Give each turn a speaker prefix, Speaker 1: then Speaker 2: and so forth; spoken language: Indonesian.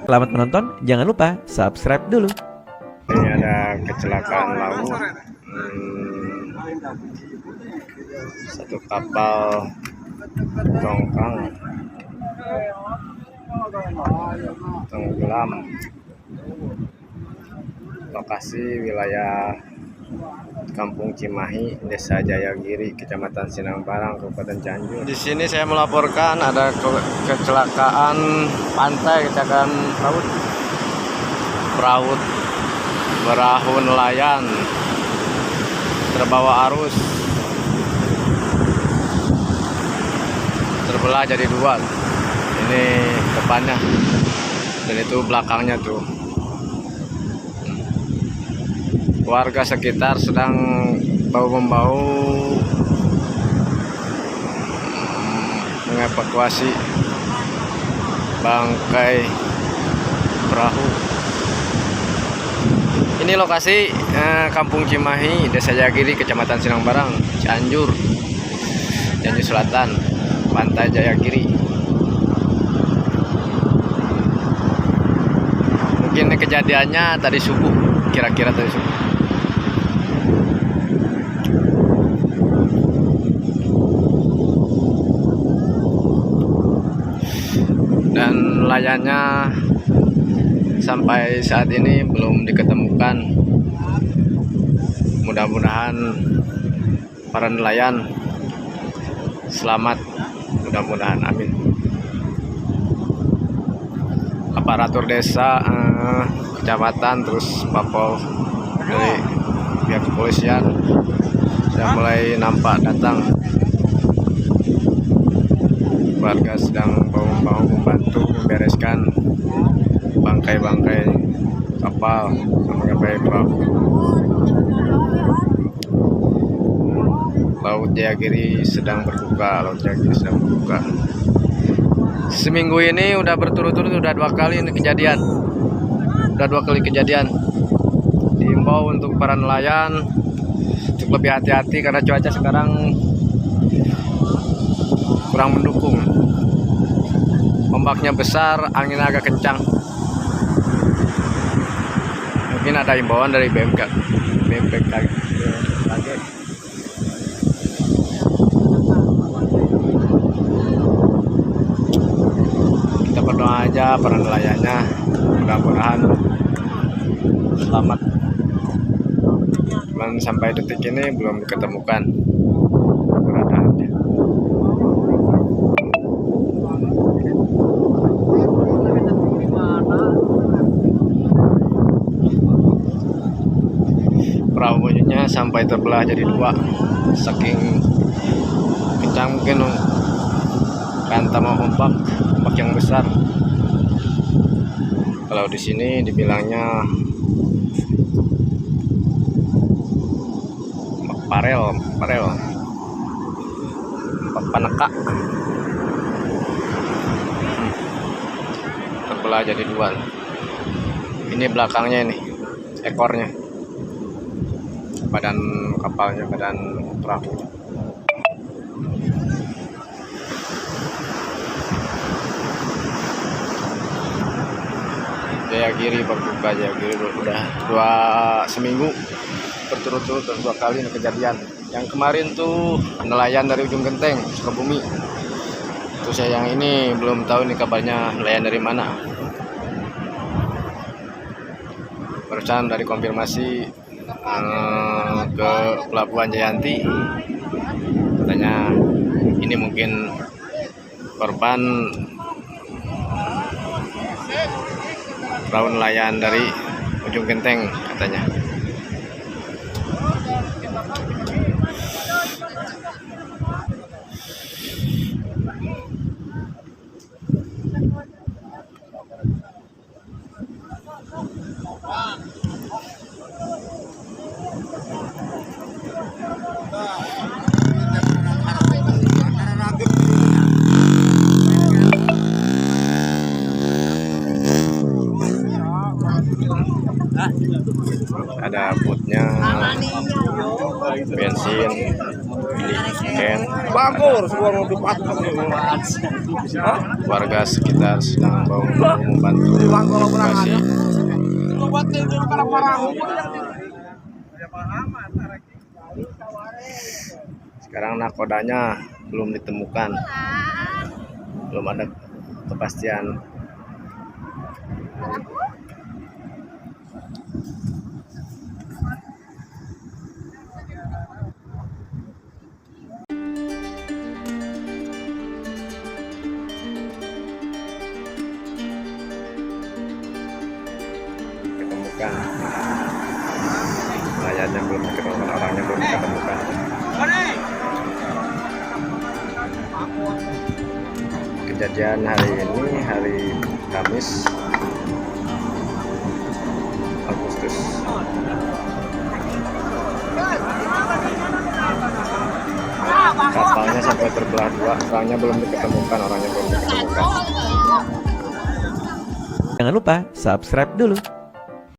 Speaker 1: Selamat menonton, jangan lupa subscribe dulu.
Speaker 2: Ini ada kecelakaan laut. Satu kapal tongkang tenggelam. Lokasi wilayah Kampung Cimahi, Desa Jayagiri, Kecamatan Sinangbarang, Kabupaten Cianjur. Di sini saya melaporkan ada kecelakaan pantai, kecelakaan perahu nelayan terbawa arus, terbelah jadi dua. Ini depannya dan itu belakangnya tuh. Warga sekitar sedang bahu-membahu mengevakuasi bangkai perahu. Ini lokasi Kampung Cimahi, Desa Jayagiri, Kecamatan Sinangbarang, Cianjur Selatan, Pantai Jayagiri. Mungkin ini kejadiannya tadi subuh, kira-kira tadi subuh. Dan nelayannya sampai saat ini belum diketemukan. Mudah-mudahan para nelayan selamat, mudah-mudahan, amin. Aparatur desa, kecamatan, terus Papol dari pihak kepolisian sudah mulai nampak datang. Warga sedang bahu-membahu membantu membereskan bangkai-bangkai kapal, bangkai perahu. Laut Jayagiri sedang berbuka, Seminggu ini udah berturut-turut, udah dua kali kejadian. Diimbau untuk para nelayan untuk lebih hati-hati karena cuaca sekarang kurang mendukung. Ombaknya besar, angin agak kencang. Mungkin ada imbauan dari BMKG. Kita berdoa aja para nelayannya, mudah-mudahan selamat. Cuman sampai detik ini belum diketemukan keberadaannya. Perahunya sampai terbelah jadi dua, saking kencang mungkin hantam ombak yang besar. Kalau di sini dibilangnya parel paneka, terbelah jadi dua. Ini belakangnya, ini ekornya, badan kapalnya, badan perahu. Jayagiri berbuka, Jayagiri udah seminggu berturut-turut dua kali kejadian. Yang kemarin tuh nelayan dari Ujung Genteng, Sukabumi. Terus yang ini belum tahu nih kabarnya nelayan dari mana. Barusan dari konfirmasi ke Pelabuhan Jayanti, katanya ini mungkin korban perahu nelayan dari Ujung Genteng katanya. Ada bootnya, bensin, beli can.
Speaker 3: Bangkur, semua mobil patut.
Speaker 2: Warga sekitar sedang membantu evakuasi. Sekarang nakodanya belum ditemukan, belum ada kepastian. Ditemukan nelayan yang belum ditemukan, orangnya belum ditemukan. Kejadian hari ini hari Kamis Agustus. Kapalnya sampai terbelah dua, orangnya belum ditemukan,
Speaker 1: Jangan lupa subscribe dulu.